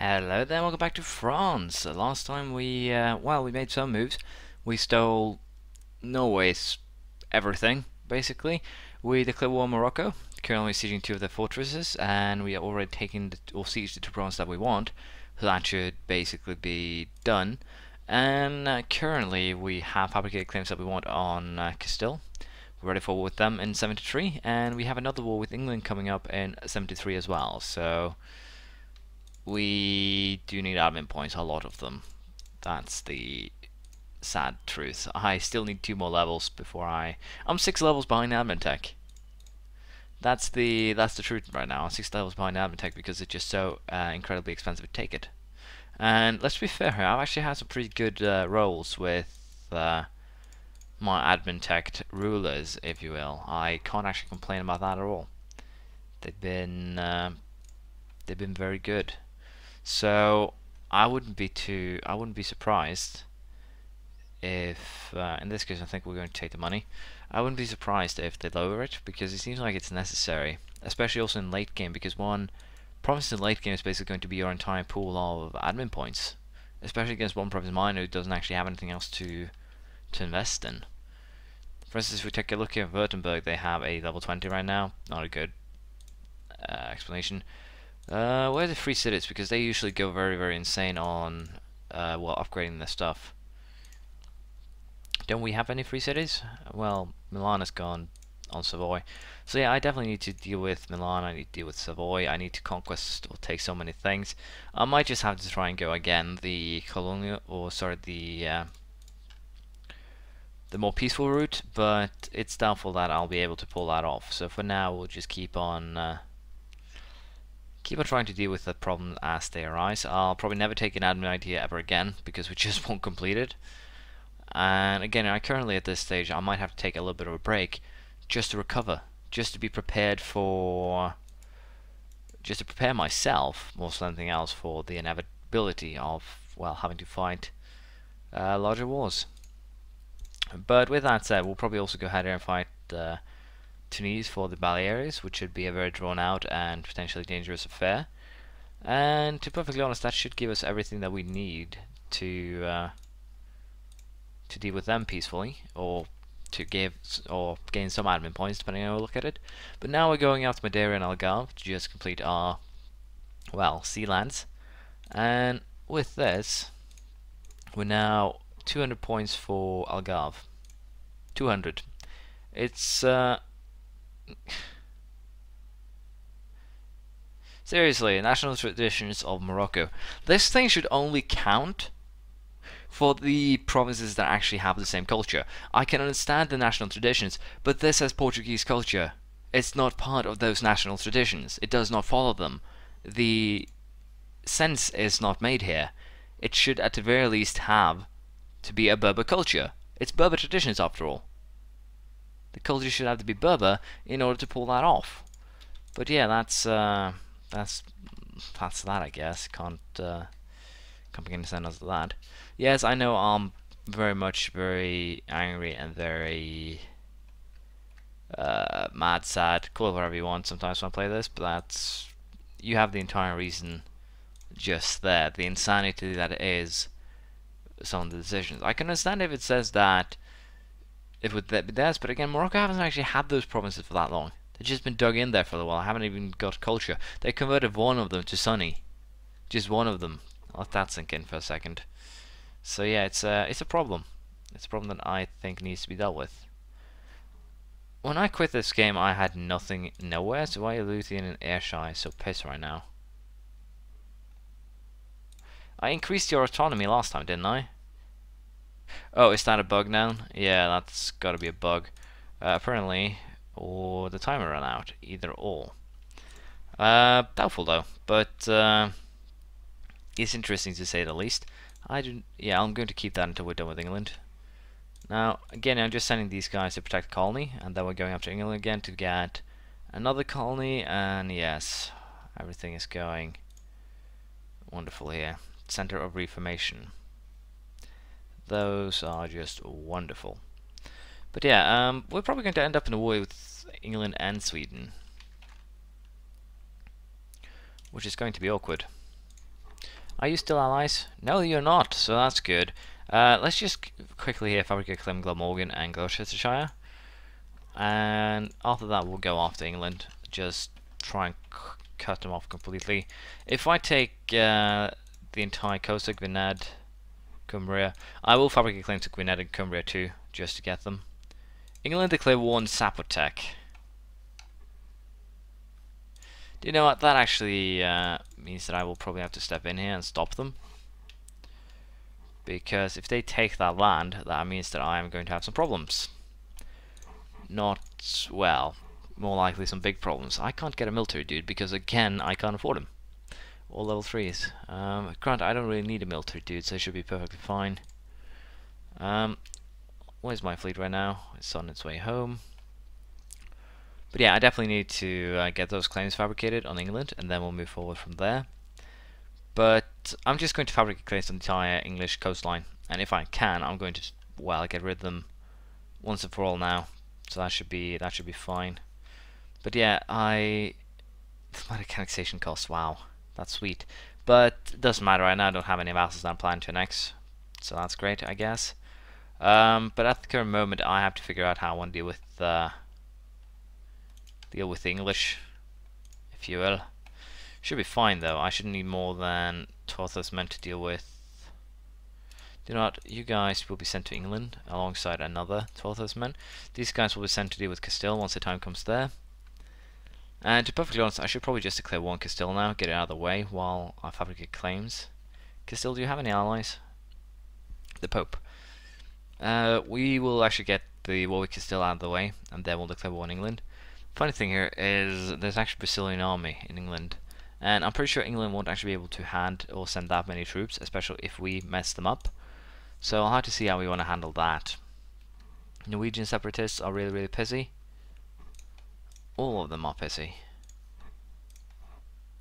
Hello there, welcome back to France. Last time we made some moves. We stole Norway's everything, basically. We declared war on Morocco, currently sieging two of their fortresses, and we are already taking or sieged the two provinces that we want. So that should basically be done. And currently we have fabricated claims that we want on Castile. We're ready for war with them in 73, and we have another war with England coming up in 73 as well. So we do need admin points, a lot of them. That's the sad truth. I still need 2 more levels before I'm 6 levels behind admin tech. That's the truth right now. I'm 6 levels behind admin tech because it's just so incredibly expensive to take it. And let's be fair here, I've actually had some pretty good rolls with my admin tech rulers, if you will. I can't actually complain about that at all. They've been very good. So I wouldn't be surprised if, in this case I think we're going to take the money. I wouldn't be surprised if they lower it, because it seems like it's necessary, especially also in late game, because one province in late game is basically going to be your entire pool of admin points, especially against one province minor who doesn't actually have anything else to invest in. For instance, if we take a look at Württemberg, they have a level 20 right now. Not a good explanation. Where are the free cities? Because they usually go very insane on upgrading their stuff. Don't we have any free cities? Well, Milan has gone on Savoy. So yeah, I definitely need to deal with Milan, I need to deal with Savoy, I need to conquest or take so many things. I might just have to try and go again the colonial, or sorry, the more peaceful route, but it's doubtful that I'll be able to pull that off. So for now, we'll just keep on trying to deal with the problem as they arise. I'll probably never take an admin idea ever again, because we just won't complete it. And again, I currently at this stage, I might have to take a little bit of a break just to recover, just to be prepared for, just to prepare myself more than anything else for the inevitability of, well, having to fight larger wars. But with that said, we'll probably also go ahead and fight Tunis for the Baleares, which should be a very drawn out and potentially dangerous affair. And to be perfectly honest, that should give us everything that we need to deal with them peacefully, or to give or gain some admin points, depending on how we look at it. But now we're going out to Madeira and Algarve to just complete our, well, sea lands. And with this, we're now 200 points for Algarve. 200. It's seriously, national traditions of Morocco. This thing should only count for the provinces that actually have the same culture. I can understand the national traditions, but this has Portuguese culture. It's not part of those national traditions. It does not follow them. The sense is not made here. It should at the very least have to be a Berber culture. It's Berber traditions after all. The culture should have to be Berber in order to pull that off. But yeah, that's that, I guess. Can't begin to send us that. Yes, I know I'm very angry and very mad, sad, call it whatever you want sometimes when I play this, but that's, you have the entire reason just there, the insanity that is some of the decisions. I can understand if it says that it would be theirs, but again, Morocco hasn't actually had those provinces for that long. They've just been dug in there for a while, haven't even got culture. They converted one of them to Sunni. Just one of them. I'll let that sink in for a second. So yeah, it's a problem. It's a problem that I think needs to be dealt with. When I quit this game, I had nothing nowhere, so why are Luthien and Ayrshire so pissed right now? I increased your autonomy last time, didn't I? Oh, is that a bug now? Yeah, that's gotta be a bug. Apparently, or the timer ran out. Either or. Doubtful though, but it's interesting to say the least. Yeah, I'm going to keep that until we're done with England. Now, again, I'm just sending these guys to protect the colony, and then we're going up to England again to get another colony, and yes, everything is going wonderful here. Center of Reformation. Those are just wonderful. But yeah, we're probably going to end up in a war with England and Sweden, which is going to be awkward. Are you still allies? No, you're not, so that's good. Let's just quickly here fabricate claim Glamorgan and Gloucestershire. And after that we'll go after England. Just try and cut them off completely. If I take the entire coast of Gwynedd, Cumbria, I will fabricate claims to Gwynedd and Cumbria too, just to get them. England declare war on Zapotec. Do you know what? That actually means that I will probably have to step in here and stop them. Because if they take that land, that means that I am going to have some problems. Not, well, more likely some big problems. I can't get a military dude because, again, I can't afford him. All level 3s. Granted, I don't really need a military dude, so it should be perfectly fine. Where's my fleet right now? It's on its way home. But yeah, I definitely need to get those claims fabricated on England, and then we'll move forward from there. But I'm just going to fabricate claims on the entire English coastline, and if I can, I'm going to, well, get rid of them once and for all now. So that should be fine. But yeah, diplomatic annexation costs, wow, that's sweet. But it doesn't matter right now. I don't have any vassals that I'm planning to annex, so that's great, I guess. But at the current moment, I have to figure out how I want to deal with the English, if you will. Should be fine though. I shouldn't need more than 12,000 men to deal with. Do not, you guys will be sent to England alongside another 12,000 men. These guys will be sent to deal with Castile once the time comes there. And to be perfectly honest, I should probably just declare war on Castile now, get it out of the way while I fabricate claims. Castile, do you have any allies? The Pope. We will actually get the war with Castile out of the way, and then we'll declare war on England. Funny thing here is there's actually a Brazilian army in England, and I'm pretty sure England won't actually be able to hand or send that many troops, especially if we mess them up. So I'll have to see how we want to handle that. Norwegian separatists are really pissy. All of them are pissy.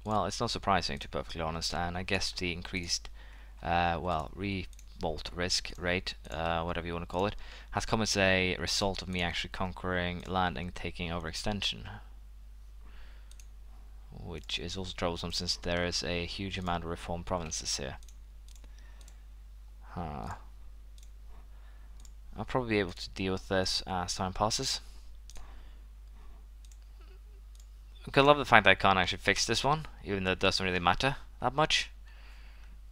Well, it's not surprising, to be perfectly honest, and I guess the increased well, revolt risk rate, whatever you want to call it, has come as a result of me actually conquering land and taking overextension, which is also troublesome since there is a huge amount of reformed provinces here. I'll probably be able to deal with this as time passes. I love the fact that I can't actually fix this one, even though it doesn't really matter that much.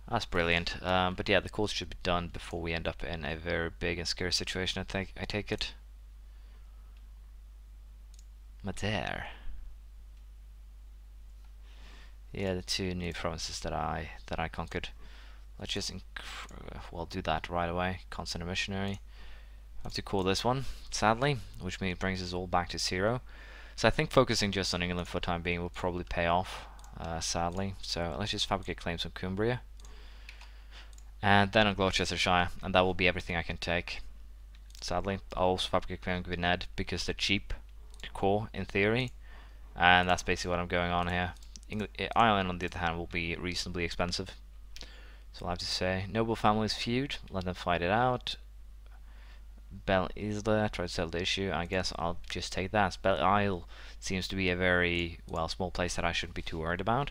That's brilliant. But yeah, the course should be done before we end up in a very big and scary situation, I take it. Madeira. Yeah, the two new provinces that I conquered. Let's just well, do that right away. Constant missionary. I have to call this one, sadly, which means it brings us all back to 0. So I think focusing just on England for the time being will probably pay off, sadly. So let's just fabricate claims on Cumbria. And then on Gloucestershire, and that will be everything I can take. Sadly, I'll also fabricate claims on Gwynedd because they're cheap to core in theory, and that's basically what I'm going on here. Ireland, on the other hand, will be reasonably expensive. So I'll have to say, noble families feud, let them fight it out. Belle Isle, try to settle the issue. I guess I'll just take that. Belle Isle seems to be a very, well, small place that I shouldn't be too worried about,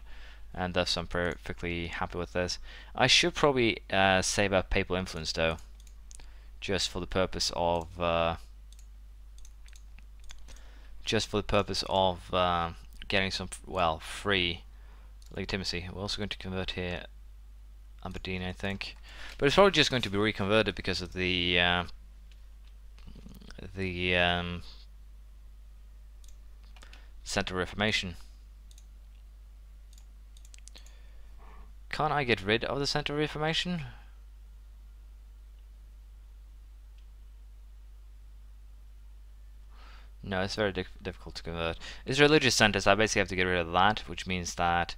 and thus I'm perfectly happy with this. I should probably save up papal influence though, just for the purpose of getting some, well, free legitimacy. We're also going to convert here Aberdeen, I think, but it's probably just going to be reconverted because of the Centre of Reformation. Can't I get rid of the Centre of Reformation? No, it's very difficult to convert. It's religious centres. I basically have to get rid of that, which means that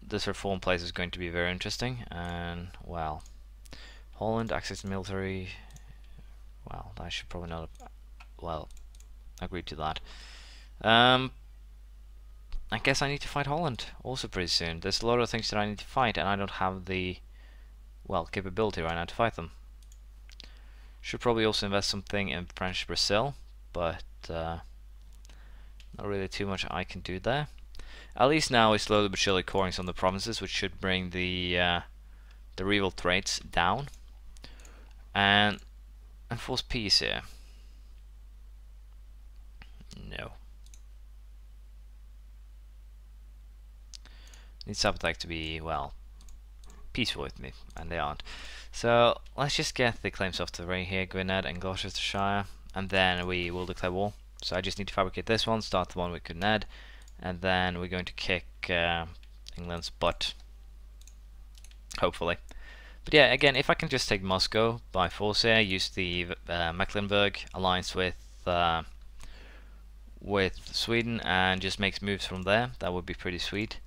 this reform place is going to be very interesting. And, well, Holland, access to military. Well, I should probably not have, well, agreed to that. I guess I need to fight Holland also pretty soon. There's a lot of things that I need to fight, and I don't have the, well, capability right now to fight them. Should probably also invest something in French Brazil, but not really too much I can do there. At least now we're slowly but surely coring some of the provinces, which should bring the revolt rates down and enforce peace here. No. Need Zapotec to be, well, peaceful with me, and they aren't. So let's just get the claims off the ring here, Gwynedd and Gloucestershire, and then we will declare war. So I just need to fabricate this one, start the one with Gwynedd, and then we're going to kick England's butt, hopefully. But yeah, again, if I can just take Moscow by force here, use the Mecklenburg alliance with Sweden, and just make moves from there, that would be pretty sweet.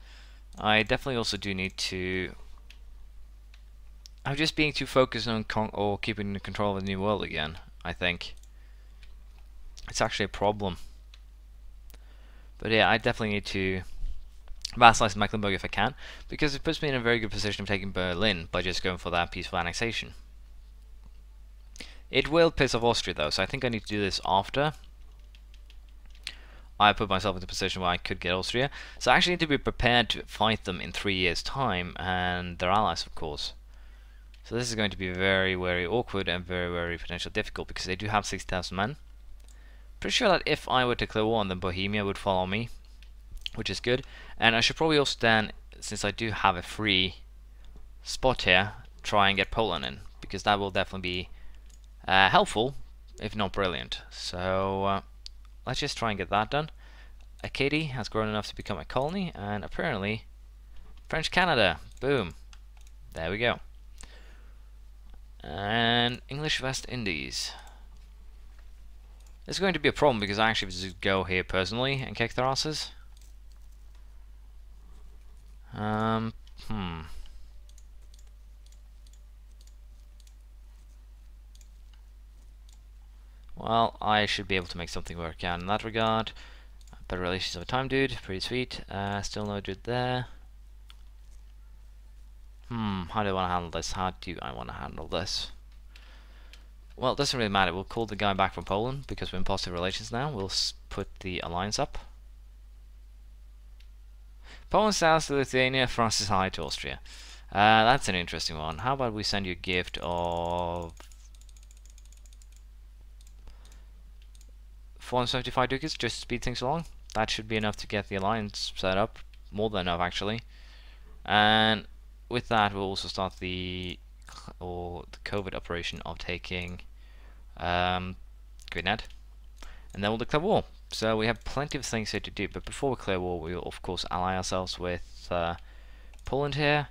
I definitely also do need to... I'm just being too focused on keeping the control of the New World again, I think. It's actually a problem. But yeah, I definitely need to vassalize Mecklenburg if I can, because it puts me in a very good position of taking Berlin by just going for that peaceful annexation. It will piss off Austria though, so I think I need to do this after I put myself in a position where I could get Austria. So I actually need to be prepared to fight them in 3 years' time, and their allies, of course. So this is going to be very, very awkward and very, very potentially difficult, because they do have 60,000 men. Pretty sure that if I were to declare war on them, Bohemia would follow me, which is good. And I should probably also then, since I do have a free spot here, try and get Poland in, because that will definitely be helpful, if not brilliant. So let's just try and get that done. Acadie has grown enough to become a colony, and apparently French Canada, boom, there we go. And English West Indies. It's going to be a problem because I actually just go here personally and kick their asses. Well, I should be able to make something work out in that regard. Better relations over time, dude. Pretty sweet. Still no dude there. How do I want to handle this? How do I want to handle this? Well, it doesn't really matter. We'll call the guy back from Poland because we're in positive relations now. We'll put the alliance up. Poland south to Lithuania, France is high to Austria. That's an interesting one. How about we send you a gift of 475 ducats just to speed things along? That should be enough to get the alliance set up. More than enough, actually. And with that, we'll also start the covert operation of taking Gwynedd, and then we'll declare war. So we have plenty of things here to do, but before we declare war, we will of course ally ourselves with Poland here.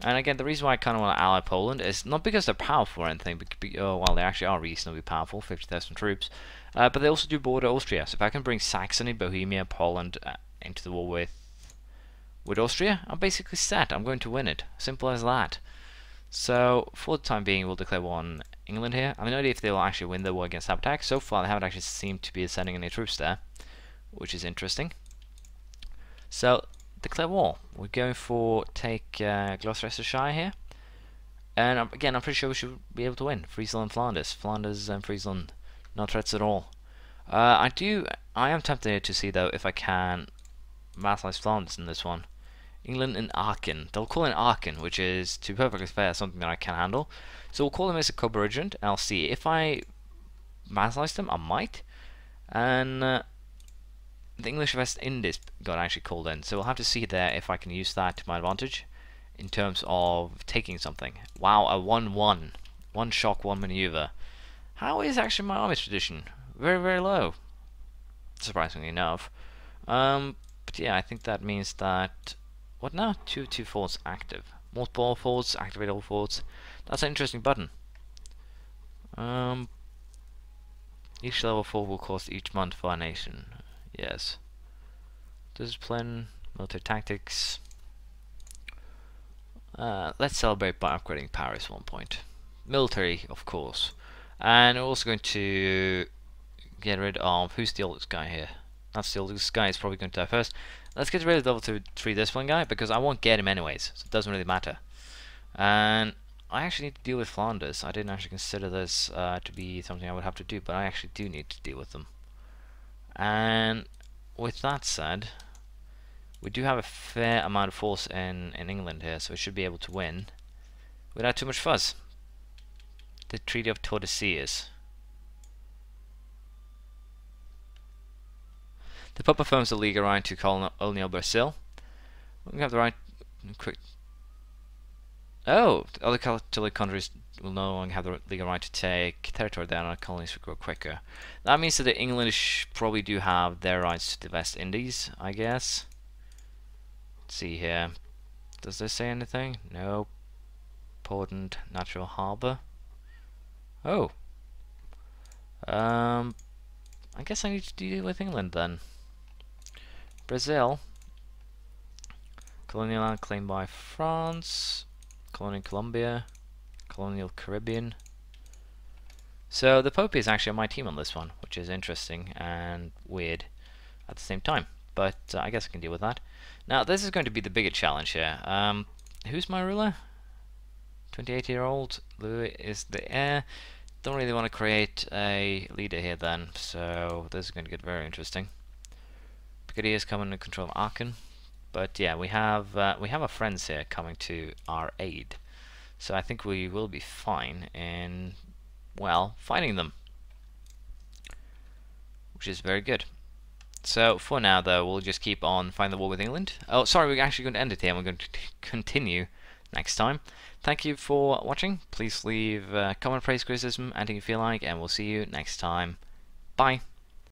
And again, the reason why I kind of want to ally Poland is not because they're powerful or anything, well, they actually are reasonably powerful, 50,000 troops, but they also do border Austria. So if I can bring Saxony, Bohemia, Poland into the war with Austria, I'm basically set. I'm going to win it. Simple as that. So for the time being, we'll declare war on England here. I have no idea if they will actually win the war against Zapotec. So far, they haven't actually seemed to be sending any troops there, which is interesting. So declare war. We're going for take Gloucestershire here, and again, I'm pretty sure we should be able to win. Friesland and Flanders, Flanders and Friesland, no threats at all. I am tempted to see though if I can vassalize Flanders in this one. England and Aachen. They'll call in Aachen, which is, to be perfectly fair, something that I can handle. So we'll call them as a co-belligerent, and I'll see if I vassalize them. I might. And the English West Indies got actually called in, so we'll have to see there if I can use that to my advantage in terms of taking something. Wow, a 1-1. One shock, one maneuver. How is actually my army tradition? Very, very low. Surprisingly enough. But yeah, I think that means that... What now? 2 forts active. Multiple forts, activate all forts. That's an interesting button. Each level 4 will cost each month for a nation. Yes. Discipline, military tactics. Let's celebrate by upgrading Paris 1 point. Military, of course. And we're also going to get rid of... Who's the oldest guy here? That's the oldest guy. Is probably going to die first. Let's get rid of the level 3 discipline guy, because I won't get him anyways, so it doesn't really matter. And I actually need to deal with Flanders. I didn't actually consider this to be something I would have to do, but I actually do need to deal with them. And with that said, We do have a fair amount of force in England here, so we should be able to win without too much fuss. The Treaty of Tordesillas. The Pope affirms the legal right to colonial Brazil. We have the right. Quick. Oh, other Catholic countries will no longer have the legal right to take territory down. Our colonies will grow quicker. That means that the English probably do have their rights to the West Indies, I guess. Let's see here. Does this say anything? No. Important natural harbour. Oh. I guess I need to deal with England then. Brazil. Colonial land claimed by France. Colonial Colombia. Colonial Caribbean. So the Pope is actually on my team on this one, which is interesting and weird at the same time. But I guess I can deal with that. Now this is going to be the bigger challenge here. Who's my ruler? 28-year-old Louis is the heir. Don't really want to create a leader here then, so this is going to get very interesting. Picardy is coming to control of Aachen, but yeah, we have our friends here coming to our aid, so I think we will be fine in, well, fighting them, which is very good. So for now, though, we'll just keep on fighting the war with England. Oh, sorry, we're actually going to end it here. And we're going to continue next time. Thank you for watching. Please leave comment, praise, criticism, anything you feel like, and we'll see you next time. Bye.